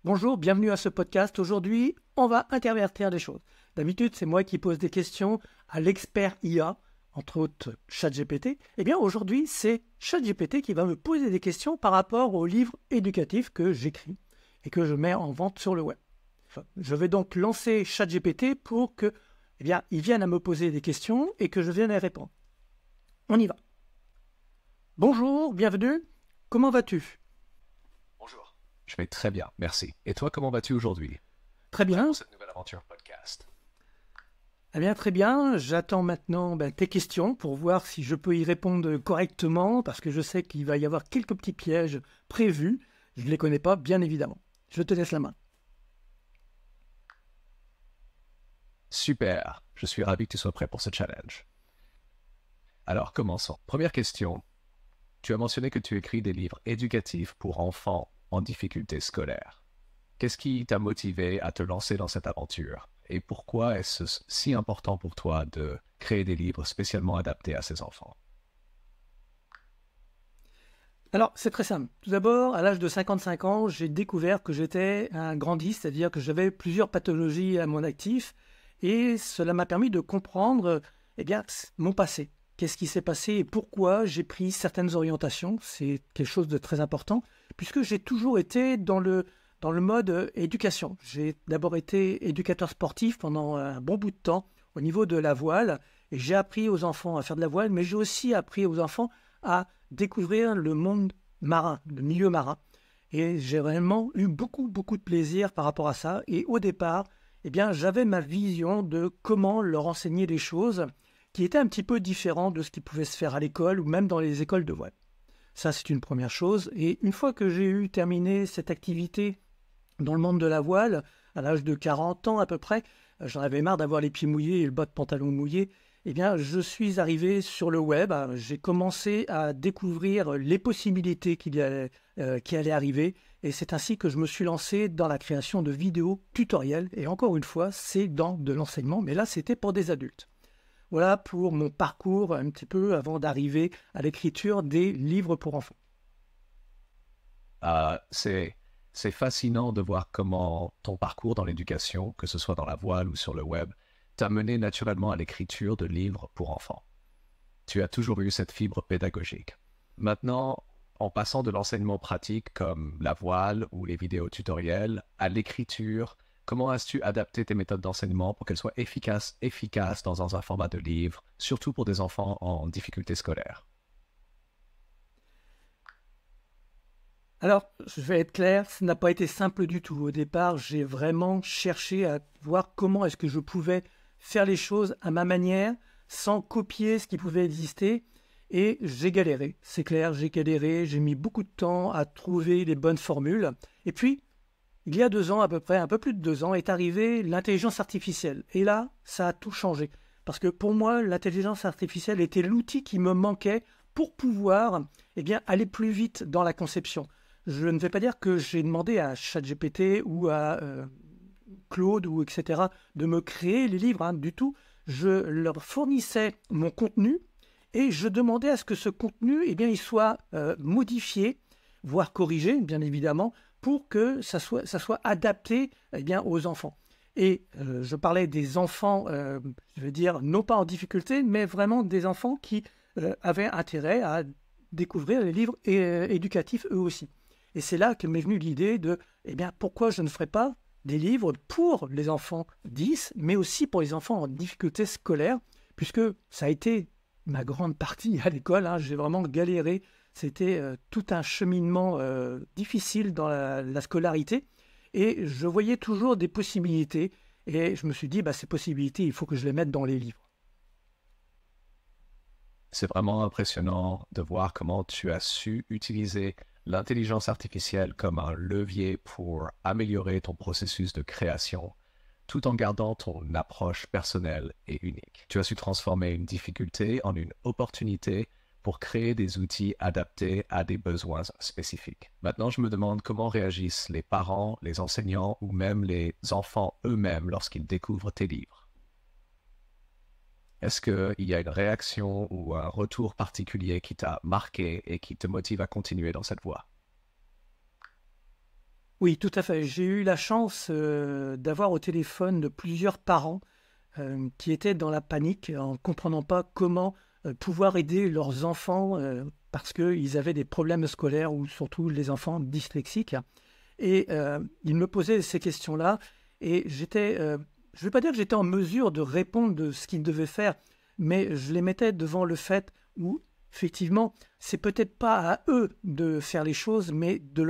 Bonjour, bienvenue à ce podcast. Aujourd'hui, on va intervertir des choses. D'habitude, c'est moi qui pose des questions à l'expert IA, entre autres ChatGPT. Eh bien, aujourd'hui, c'est ChatGPT qui va me poser des questions par rapport aux livres éducatifs que j'écris et que je mets en vente sur le web. Je vais donc lancer ChatGPT pour que, il vienne à me poser des questions et que je vienne y répondre. On y va. Bonjour, bienvenue. Comment vas-tu? Bonjour. Je vais très bien, merci. Et toi, comment vas-tu aujourd'hui? Très bien. Pour cette nouvelle aventure podcast. Eh bien, très bien. J'attends maintenant tes questions pour voir si je peux y répondre correctement, parce que je sais qu'il va y avoir quelques petits pièges prévus. Je ne les connais pas, bien évidemment. Je te laisse la main. Super. Je suis ravi que tu sois prêt pour ce challenge. Alors, commençons. Première question. Tu as mentionné que tu écris des livres éducatifs pour enfants en difficulté scolaire. Qu'est-ce qui t'a motivé à te lancer dans cette aventure? Et pourquoi est-ce si important pour toi de créer des livres spécialement adaptés à ces enfants? Alors, c'est très simple. Tout d'abord, à l'âge de 55 ans, j'ai découvert que j'étais un grandiste, c'est-à-dire que j'avais plusieurs pathologies à mon actif, et cela m'a permis de comprendre mon passé. Qu'est-ce qui s'est passé et pourquoi j'ai pris certaines orientations. C'est quelque chose de très important, puisque j'ai toujours été dans le mode éducation. J'ai d'abord été éducateur sportif pendant un bon bout de temps au niveau de la voile, et j'ai appris aux enfants à faire de la voile, mais j'ai aussi appris aux enfants à découvrir le monde marin, le milieu marin. Et j'ai vraiment eu beaucoup de plaisir par rapport à ça. Et au départ, j'avais ma vision de comment leur enseigner des choses qui étaient un petit peu différentes de ce qui pouvait se faire à l'école ou même dans les écoles de voile. Ça, c'est une première chose. Et une fois que j'ai eu terminé cette activité dans le monde de la voile, à l'âge de 40 ans à peu près, j'en avais marre d'avoir les pieds mouillés et le bas de pantalon mouillé. Je suis arrivé sur le web, j'ai commencé à découvrir les possibilités qui allaient arriver, et c'est ainsi que je me suis lancé dans la création de vidéos tutoriels, et encore une fois, c'est dans de l'enseignement, mais là, c'était pour des adultes. Voilà pour mon parcours un petit peu avant d'arriver à l'écriture des livres pour enfants. C'est fascinant de voir comment ton parcours dans l'éducation, que ce soit dans la voile ou sur le web, t'a mené naturellement à l'écriture de livres pour enfants. Tu as toujours eu cette fibre pédagogique. Maintenant, en passant de l'enseignement pratique comme la voile ou les vidéos tutoriels à l'écriture, comment as-tu adapté tes méthodes d'enseignement pour qu'elles soient efficaces dans un format de livre, surtout pour des enfants en difficulté scolaire? Alors, je vais être clair, ça n'a pas été simple du tout. Au départ, j'ai vraiment cherché à voir comment est-ce que je pouvais faire les choses à ma manière, sans copier ce qui pouvait exister. Et j'ai galéré, c'est clair, j'ai galéré, j'ai mis beaucoup de temps à trouver les bonnes formules. Et puis, il y a 2 ans à peu près, un peu plus de 2 ans, est arrivée l'intelligence artificielle. Et là, ça a tout changé. Parce que pour moi, l'intelligence artificielle était l'outil qui me manquait pour pouvoir aller plus vite dans la conception. Je ne vais pas dire que j'ai demandé à ChatGPT ou à Claude ou etc. de me créer les livres, du tout. Je leur fournissais mon contenu et je demandais à ce que ce contenu il soit modifié, voire corrigé, bien évidemment, pour que ça soit adapté aux enfants. Et je parlais des enfants, je veux dire, non pas en difficulté, mais vraiment des enfants qui avaient intérêt à découvrir les livres éducatifs eux aussi. Et c'est là que m'est venue l'idée de, pourquoi je ne ferais pas des livres pour les enfants 10, mais aussi pour les enfants en difficulté scolaire, puisque ça a été ma grande partie à l'école, j'ai vraiment galéré. C'était tout un cheminement difficile dans la scolarité, et je voyais toujours des possibilités, et je me suis dit, ces possibilités, il faut que je les mette dans les livres. C'est vraiment impressionnant de voir comment tu as su utiliser l'intelligence artificielle comme un levier pour améliorer ton processus de création, tout en gardant ton approche personnelle et unique. Tu as su transformer une difficulté en une opportunité pour créer des outils adaptés à des besoins spécifiques. Maintenant, je me demande comment réagissent les parents, les enseignants ou même les enfants eux-mêmes lorsqu'ils découvrent tes livres. Est-ce qu'il y a une réaction ou un retour particulier qui t'a marqué et qui te motive à continuer dans cette voie? Oui, tout à fait. J'ai eu la chance d'avoir au téléphone de plusieurs parents qui étaient dans la panique en ne comprenant pas comment pouvoir aider leurs enfants parce qu'ils avaient des problèmes scolaires ou surtout les enfants dyslexiques. Et ils me posaient ces questions-là et je ne vais pas dire que j'étais en mesure de répondre de ce qu'ils devaient faire, mais je les mettais devant le fait où effectivement, c'est peut-être pas à eux de faire les choses, mais de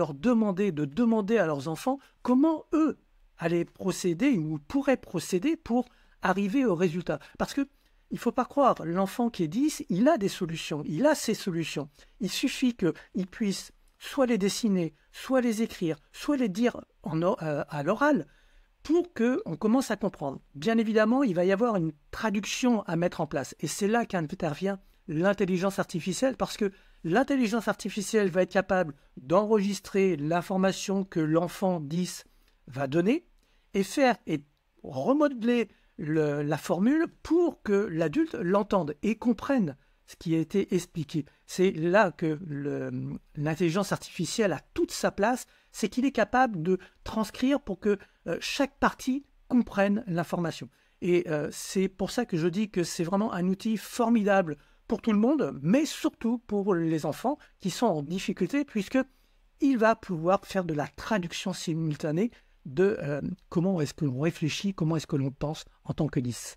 demander à leurs enfants comment eux allaient procéder ou pourraient procéder pour arriver au résultat. Parce que il faut pas croire, l'enfant qui est 10, il a des solutions, il a ses solutions. Il suffit qu'il puisse soit les dessiner, soit les écrire, soit les dire à l'oral pour qu'on commence à comprendre. Bien évidemment, il va y avoir une traduction à mettre en place. Et c'est là qu'intervient l'intelligence artificielle, parce que l'intelligence artificielle va être capable d'enregistrer l'information que l'enfant 10 va donner et remodeler la formule pour que l'adulte l'entende et comprenne ce qui a été expliqué. C'est là que l'intelligence artificielle a toute sa place, c'est qu'il est capable de transcrire pour que chaque partie comprenne l'information. Et c'est pour ça que je dis que c'est vraiment un outil formidable pour tout le monde, mais surtout pour les enfants qui sont en difficulté, puisqu'il va pouvoir faire de la traduction simultanée de comment est-ce que l'on réfléchit, comment est-ce que l'on pense en tant que 10.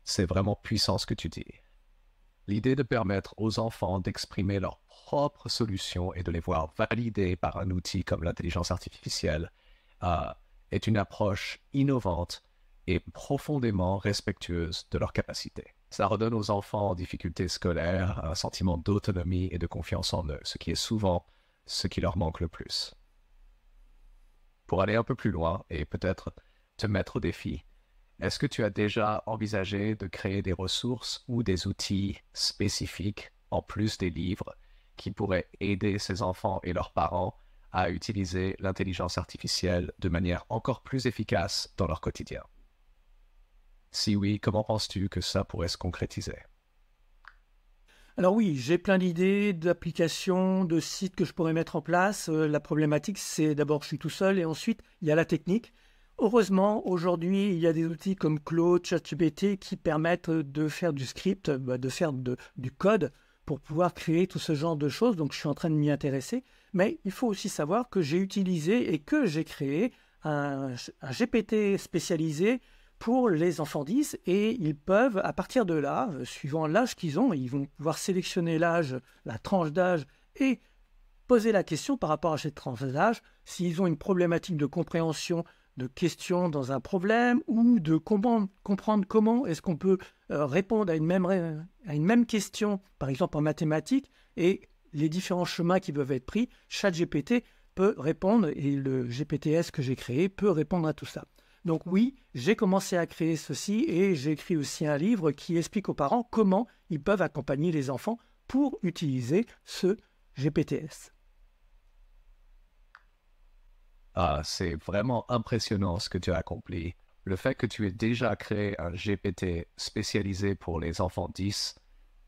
C'est vraiment puissant ce que tu dis. L'idée de permettre aux enfants d'exprimer leurs propres solutions et de les voir validées par un outil comme l'intelligence artificielle est une approche innovante et profondément respectueuse de leurs capacités. Ça redonne aux enfants en difficulté scolaire un sentiment d'autonomie et de confiance en eux, ce qui est souvent ce qui leur manque le plus. Pour aller un peu plus loin et peut-être te mettre au défi, est-ce que tu as déjà envisagé de créer des ressources ou des outils spécifiques, en plus des livres, qui pourraient aider ces enfants et leurs parents à utiliser l'intelligence artificielle de manière encore plus efficace dans leur quotidien? Si oui, comment penses-tu que ça pourrait se concrétiser? Alors oui, j'ai plein d'idées, d'applications, de sites que je pourrais mettre en place. La problématique, c'est d'abord je suis tout seul et ensuite il y a la technique. Heureusement, aujourd'hui, il y a des outils comme Claude, ChatGPT qui permettent de faire du script, de faire du code pour pouvoir créer tout ce genre de choses. Donc, je suis en train de m'y intéresser. Mais il faut aussi savoir que j'ai utilisé et que j'ai créé un GPT spécialisé pour les enfants 10 et ils peuvent, à partir de là, suivant l'âge qu'ils ont, ils vont pouvoir sélectionner l'âge, la tranche d'âge et poser la question par rapport à cette tranche d'âge, s'ils ont une problématique de compréhension de questions dans un problème ou de comprendre comment est-ce qu'on peut répondre à une même question, par exemple en mathématiques, et les différents chemins qui peuvent être pris. ChatGPT peut répondre et le GPTS que j'ai créé peut répondre à tout ça. Donc oui, j'ai commencé à créer ceci et j'ai écrit aussi un livre qui explique aux parents comment ils peuvent accompagner les enfants pour utiliser ce GPTS. C'est vraiment impressionnant ce que tu as accompli. Le fait que tu aies déjà créé un GPT spécialisé pour les enfants 10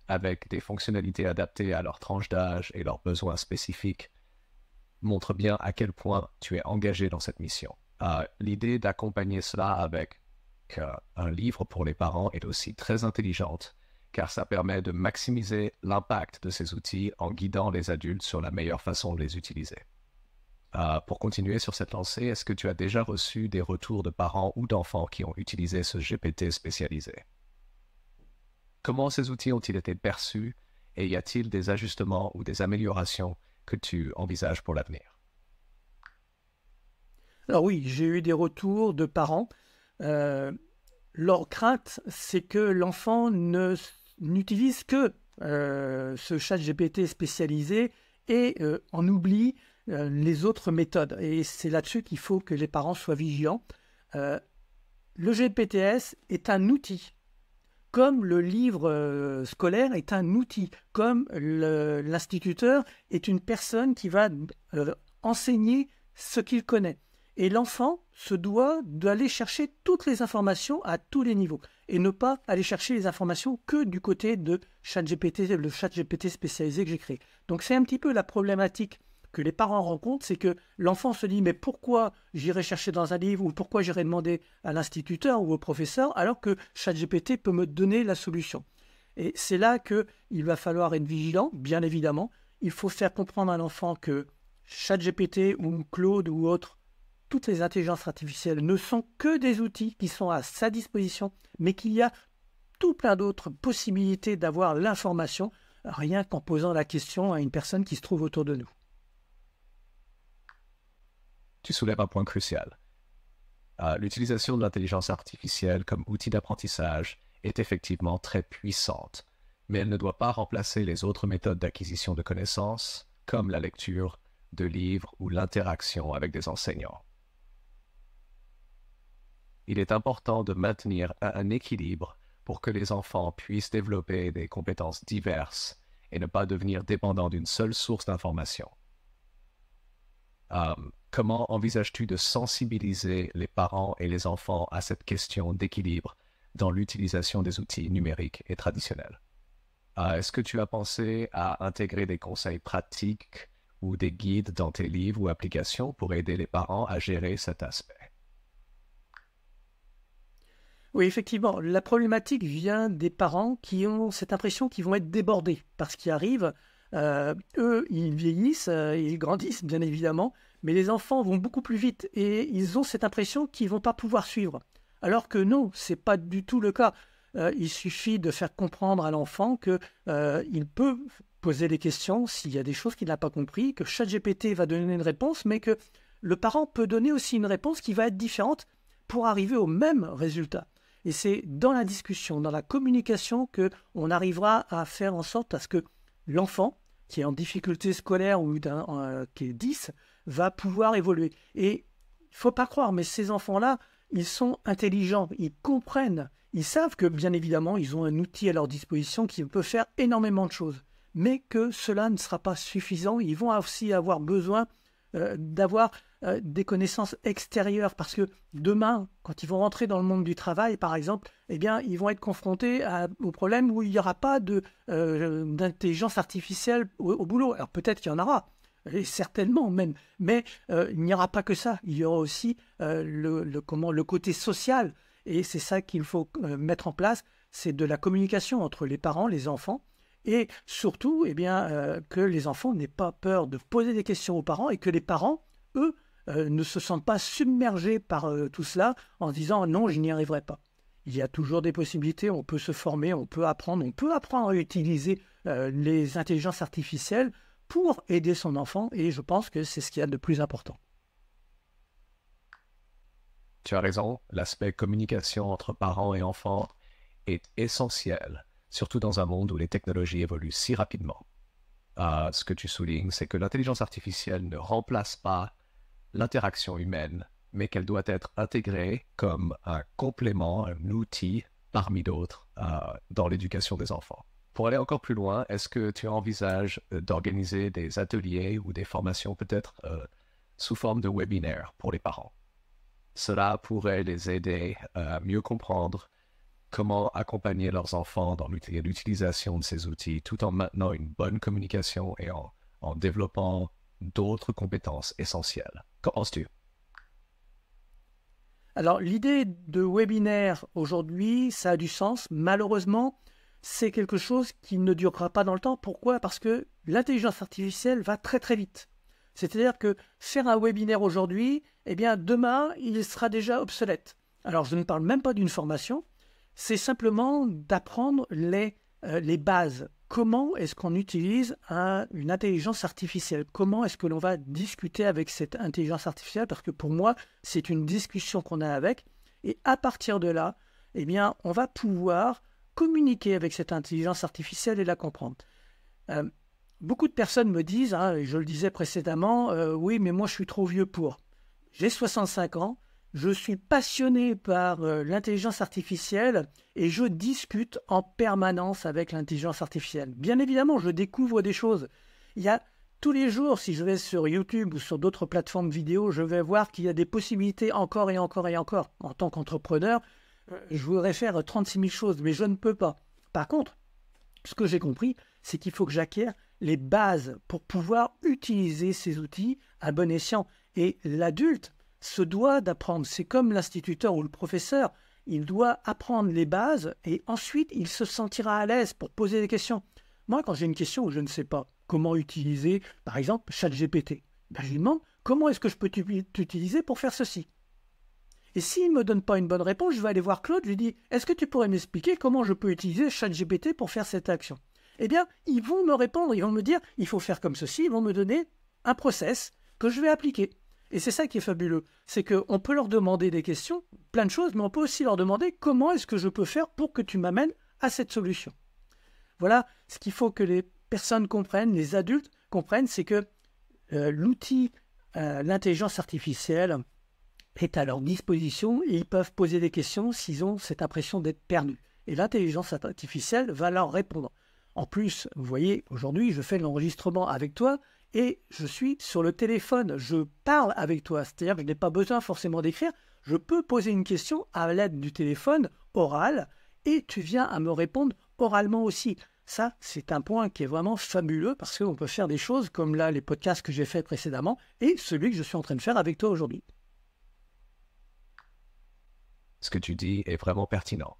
avec des fonctionnalités adaptées à leur tranche d'âge et leurs besoins spécifiques montre bien à quel point tu es engagé dans cette mission. L'idée d'accompagner cela avec un livre pour les parents est aussi très intelligente, car ça permet de maximiser l'impact de ces outils en guidant les adultes sur la meilleure façon de les utiliser. Pour continuer sur cette lancée, est-ce que tu as déjà reçu des retours de parents ou d'enfants qui ont utilisé ce GPT spécialisé? Comment ces outils ont-ils été perçus et y a-t-il des ajustements ou des améliorations que tu envisages pour l'avenir? Alors oui, j'ai eu des retours de parents. Leur crainte, c'est que l'enfant n'utilise que ce chat GPT spécialisé et en oublie les autres méthodes. Et c'est là-dessus qu'il faut que les parents soient vigilants. Le GPTS est un outil, comme le livre scolaire est un outil, comme l'instituteur est une personne qui va enseigner ce qu'il connaît. Et l'enfant se doit d'aller chercher toutes les informations à tous les niveaux et ne pas aller chercher les informations que du côté de ChatGPT, le ChatGPT spécialisé que j'ai créé. Donc c'est un petit peu la problématique que les parents rencontrent, c'est que l'enfant se dit « mais pourquoi j'irai chercher dans un livre ou pourquoi j'irai demander à l'instituteur ou au professeur alors que ChatGPT peut me donner la solution ?» Et c'est là qu'il va falloir être vigilant, bien évidemment. Il faut faire comprendre à l'enfant que ChatGPT ou Claude ou autres, toutes les intelligences artificielles ne sont que des outils qui sont à sa disposition, mais qu'il y a tout plein d'autres possibilités d'avoir l'information, rien qu'en posant la question à une personne qui se trouve autour de nous. Tu soulèves un point crucial. L'utilisation de l'intelligence artificielle comme outil d'apprentissage est effectivement très puissante, mais elle ne doit pas remplacer les autres méthodes d'acquisition de connaissances, comme la lecture de livres ou l'interaction avec des enseignants. Il est important de maintenir un équilibre pour que les enfants puissent développer des compétences diverses et ne pas devenir dépendants d'une seule source d'information. Comment envisages-tu de sensibiliser les parents et les enfants à cette question d'équilibre dans l'utilisation des outils numériques et traditionnels? Est-ce que tu as pensé à intégrer des conseils pratiques ou des guides dans tes livres ou applications pour aider les parents à gérer cet aspect? Oui, effectivement, la problématique vient des parents qui ont cette impression qu'ils vont être débordés par ce qui arrive. Eux, ils vieillissent, ils grandissent, bien évidemment, mais les enfants vont beaucoup plus vite et ils ont cette impression qu'ils ne vont pas pouvoir suivre. Alors que non, ce n'est pas du tout le cas. Il suffit de faire comprendre à l'enfant qu'il peut poser des questions s'il y a des choses qu'il n'a pas compris, que ChatGPT va donner une réponse, mais que le parent peut donner aussi une réponse qui va être différente pour arriver au même résultat. Et c'est dans la discussion, dans la communication qu'on arrivera à faire en sorte à ce que l'enfant, qui est en difficulté scolaire ou qui est 10, va pouvoir évoluer. Et il ne faut pas croire, mais ces enfants-là, ils sont intelligents, ils comprennent, ils savent que, bien évidemment, ils ont un outil à leur disposition qui peut faire énormément de choses, mais que cela ne sera pas suffisant. Ils vont aussi avoir besoin d'avoir des connaissances extérieures, parce que demain, quand ils vont rentrer dans le monde du travail, par exemple, eh bien, ils vont être confrontés au problème où il n'y aura pas d'intelligence artificielle au boulot. Alors peut-être qu'il y en aura, et certainement même, mais il n'y aura pas que ça. Il y aura aussi le côté social, et c'est ça qu'il faut mettre en place, c'est de la communication entre les parents, les enfants, et surtout eh bien, que les enfants n'aient pas peur de poser des questions aux parents et que les parents, eux, ne se sentent pas submergés par tout cela en disant « non, je n'y arriverai pas ». Il y a toujours des possibilités, on peut se former, on peut apprendre à utiliser les intelligences artificielles pour aider son enfant, et je pense que c'est ce qu'il y a de plus important. Tu as raison, l'aspect communication entre parents et enfants est essentiel, surtout dans un monde où les technologies évoluent si rapidement. Ce que tu soulignes, c'est que l'intelligence artificielle ne remplace pas l'interaction humaine, mais qu'elle doit être intégrée comme un complément, un outil parmi d'autres dans l'éducation des enfants. Pour aller encore plus loin, est-ce que tu envisages d'organiser des ateliers ou des formations peut-être sous forme de webinaires pour les parents? Cela pourrait les aider à mieux comprendre comment accompagner leurs enfants dans l'utilisation de ces outils tout en maintenant une bonne communication et en développant d'autres compétences essentielles. Qu'en penses-tu? Alors, l'idée de webinaire aujourd'hui, ça a du sens. Malheureusement, c'est quelque chose qui ne durera pas dans le temps. Pourquoi? Parce que l'intelligence artificielle va très très vite. C'est-à-dire que faire un webinaire aujourd'hui, eh bien demain, il sera déjà obsolète. Alors, je ne parle même pas d'une formation, c'est simplement d'apprendre les bases. Comment est-ce qu'on utilise une intelligence artificielle? Comment est-ce que l'on va discuter avec cette intelligence artificielle? Parce que pour moi, c'est une discussion qu'on a avec. Et à partir de là, eh bien, on va pouvoir communiquer avec cette intelligence artificielle et la comprendre. Beaucoup de personnes me disent, et je le disais précédemment, oui, mais moi je suis trop vieux pour. J'ai 65 ans, je suis passionné par l'intelligence artificielle et je discute en permanence avec l'intelligence artificielle. Bien évidemment, je découvre des choses. Il y a tous les jours, si je vais sur YouTube ou sur d'autres plateformes vidéo, je vais voir qu'il y a des possibilités encore et encore et encore. En tant qu'entrepreneur, je voudrais faire 36 000 choses, mais je ne peux pas. Par contre, ce que j'ai compris, c'est qu'il faut que j'acquière les bases pour pouvoir utiliser ces outils à bon escient. Et l'adulte se doit d'apprendre. C'est comme l'instituteur ou le professeur. Il doit apprendre les bases et ensuite il se sentira à l'aise pour poser des questions. Moi, quand j'ai une question où je ne sais pas comment utiliser, par exemple, ChatGPT, ben, je lui demande comment est-ce que je peux t'utiliser pour faire ceci. Et s'il ne me donne pas une bonne réponse, je vais aller voir Claude, je lui dis est-ce que tu pourrais m'expliquer comment je peux utiliser ChatGPT pour faire cette action? Eh bien, ils vont me répondre, ils vont me dire il faut faire comme ceci, ils vont me donner un process que je vais appliquer. Et c'est ça qui est fabuleux, c'est qu'on peut leur demander des questions, plein de choses, mais on peut aussi leur demander comment est-ce que je peux faire pour que tu m'amènes à cette solution. Voilà ce qu'il faut que les personnes comprennent, les adultes comprennent, c'est que l'outil, l'intelligence artificielle est à leur disposition et ils peuvent poser des questions s'ils ont cette impression d'être perdus. Et l'intelligence artificielle va leur répondre. En plus, vous voyez, aujourd'hui, je fais l'enregistrement avec toi et je suis sur le téléphone. Je parle avec toi, c'est-à-dire que je n'ai pas besoin forcément d'écrire. Je peux poser une question à l'aide du téléphone oral et tu viens à me répondre oralement aussi. Ça, c'est un point qui est vraiment fabuleux parce qu'on peut faire des choses comme là, les podcasts que j'ai faits précédemment et celui que je suis en train de faire avec toi aujourd'hui. Ce que tu dis est vraiment pertinent.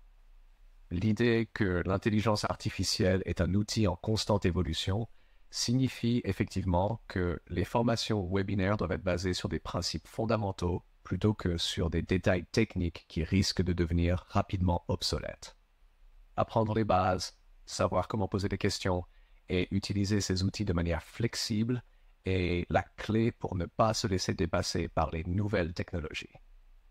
L'idée que l'intelligence artificielle est un outil en constante évolution signifie effectivement que les formations webinaires doivent être basées sur des principes fondamentaux plutôt que sur des détails techniques qui risquent de devenir rapidement obsolètes. Apprendre les bases, savoir comment poser des questions et utiliser ces outils de manière flexible est la clé pour ne pas se laisser dépasser par les nouvelles technologies.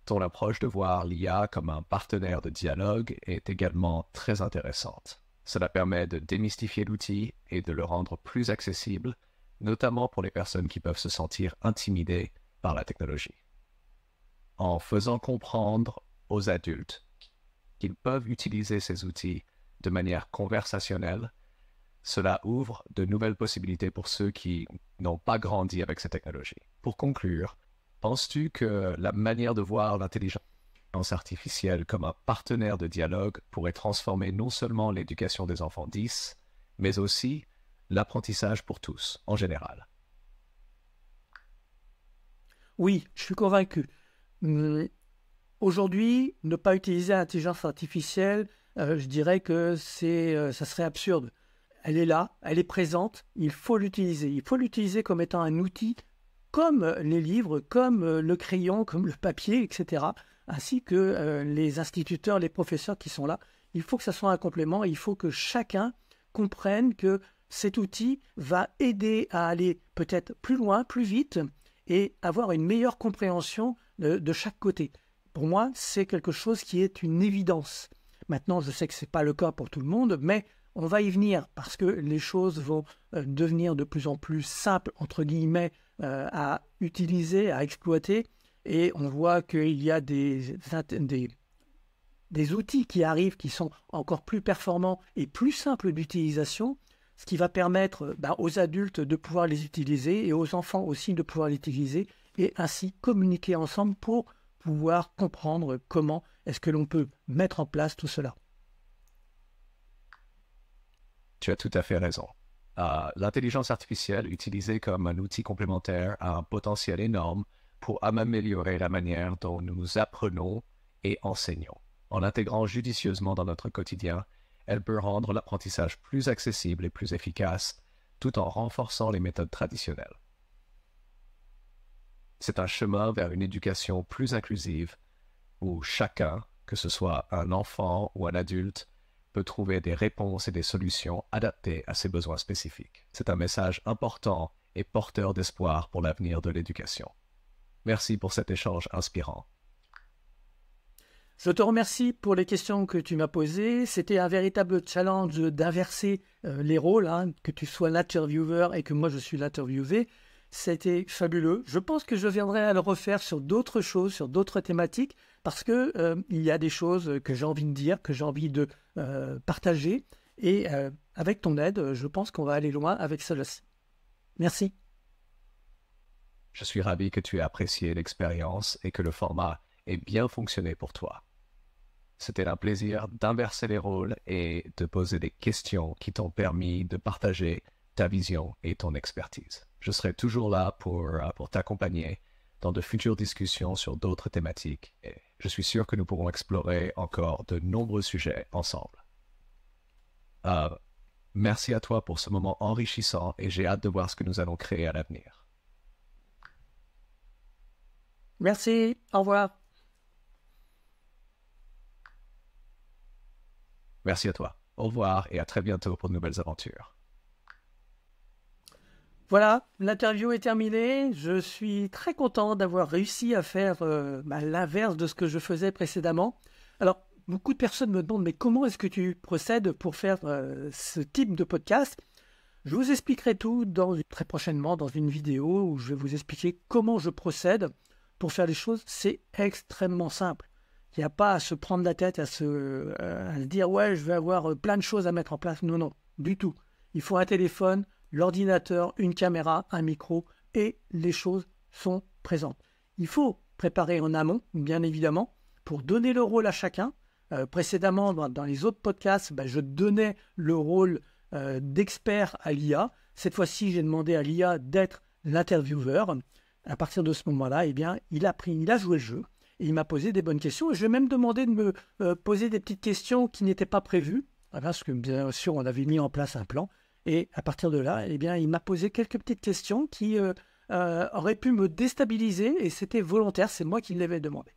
Ton approche de voir l'IA comme un partenaire de dialogue est également très intéressante. Cela permet de démystifier l'outil et de le rendre plus accessible, notamment pour les personnes qui peuvent se sentir intimidées par la technologie. En faisant comprendre aux adultes qu'ils peuvent utiliser ces outils de manière conversationnelle, cela ouvre de nouvelles possibilités pour ceux qui n'ont pas grandi avec ces technologies. Pour conclure, penses-tu que la manière de voir l'intelligence artificielle comme un partenaire de dialogue pourrait transformer non seulement l'éducation des enfants 10, mais aussi l'apprentissage pour tous, en général? Oui, je suis convaincu. Aujourd'hui, ne pas utiliser l'intelligence artificielle, je dirais que ça serait absurde. Elle est là, elle est présente, il faut l'utiliser. Il faut l'utiliser comme étant un outil comme les livres, comme le crayon, comme le papier, etc., ainsi que les instituteurs, les professeurs qui sont là. Il faut que ça soit un complément, il faut que chacun comprenne que cet outil va aider à aller peut-être plus loin, plus vite, et avoir une meilleure compréhension de chaque côté. Pour moi, c'est quelque chose qui est une évidence. Maintenant, je sais que ce n'est pas le cas pour tout le monde, mais on va y venir parce que les choses vont devenir de plus en plus simples, entre guillemets, à utiliser, à exploiter. Et on voit qu'il y a des outils qui arrivent qui sont encore plus performants et plus simples d'utilisation, ce qui va permettre aux adultes de pouvoir les utiliser et aux enfants aussi de pouvoir les utiliser et ainsi communiquer ensemble pour pouvoir comprendre comment est-ce que l'on peut mettre en place tout cela. Tu as tout à fait raison. L'intelligence artificielle utilisée comme un outil complémentaire a un potentiel énorme pour améliorer la manière dont nous apprenons et enseignons. En l'intégrant judicieusement dans notre quotidien, elle peut rendre l'apprentissage plus accessible et plus efficace, tout en renforçant les méthodes traditionnelles. C'est un chemin vers une éducation plus inclusive, où chacun, que ce soit un enfant ou un adulte, peut trouver des réponses et des solutions adaptées à ses besoins spécifiques. C'est un message important et porteur d'espoir pour l'avenir de l'éducation. Merci pour cet échange inspirant. Je te remercie pour les questions que tu m'as posées. C'était un véritable challenge d'inverser les rôles, que tu sois l'intervieweur et que moi je suis l'interviewé. C'était fabuleux. Je pense que je viendrai à le refaire sur d'autres choses, sur d'autres thématiques, parce que il y a des choses que j'ai envie de dire, que j'ai envie de partager. Et avec ton aide, je pense qu'on va aller loin avec cela-ci. Merci. Je suis ravi que tu aies apprécié l'expérience et que le format ait bien fonctionné pour toi. C'était un plaisir d'inverser les rôles et de poser des questions qui t'ont permis de partager ta vision et ton expertise. Je serai toujours là pour t'accompagner dans de futures discussions sur d'autres thématiques et je suis sûr que nous pourrons explorer encore de nombreux sujets ensemble. Merci à toi pour ce moment enrichissant et j'ai hâte de voir ce que nous allons créer à l'avenir. Merci, au revoir. Merci à toi. Au revoir et à très bientôt pour de nouvelles aventures. Voilà, l'interview est terminée. Je suis très content d'avoir réussi à faire l'inverse de ce que je faisais précédemment. Alors, beaucoup de personnes me demandent, mais comment est-ce que tu procèdes pour faire ce type de podcast? Je vous expliquerai tout très prochainement dans une vidéo où je vais vous expliquer comment je procède pour faire les choses. C'est extrêmement simple. Il n'y a pas à se prendre la tête, à se dire « ouais, je vais avoir plein de choses à mettre en place ». Non, non, du tout. Il faut un téléphone, l'ordinateur, une caméra, un micro et les choses sont présentes. Il faut préparer en amont, bien évidemment, pour donner le rôle à chacun. Précédemment, dans les autres podcasts, je donnais le rôle d'expert à l'IA. Cette fois-ci, j'ai demandé à l'IA d'être l'intervieweur. À partir de ce moment-là, il a joué le jeu et il m'a posé des bonnes questions. Et je lui ai même demandé de me poser des petites questions qui n'étaient pas prévues, parce que bien sûr, on avait mis en place un plan. Et à partir de là, il m'a posé quelques petites questions qui auraient pu me déstabiliser et c'était volontaire, c'est moi qui l'avais demandé.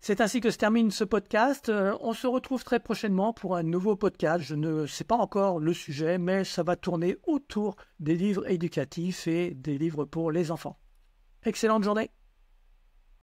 C'est ainsi que se termine ce podcast. On se retrouve très prochainement pour un nouveau podcast. Je ne sais pas encore le sujet, mais ça va tourner autour des livres éducatifs et des livres pour les enfants. Excellente journée!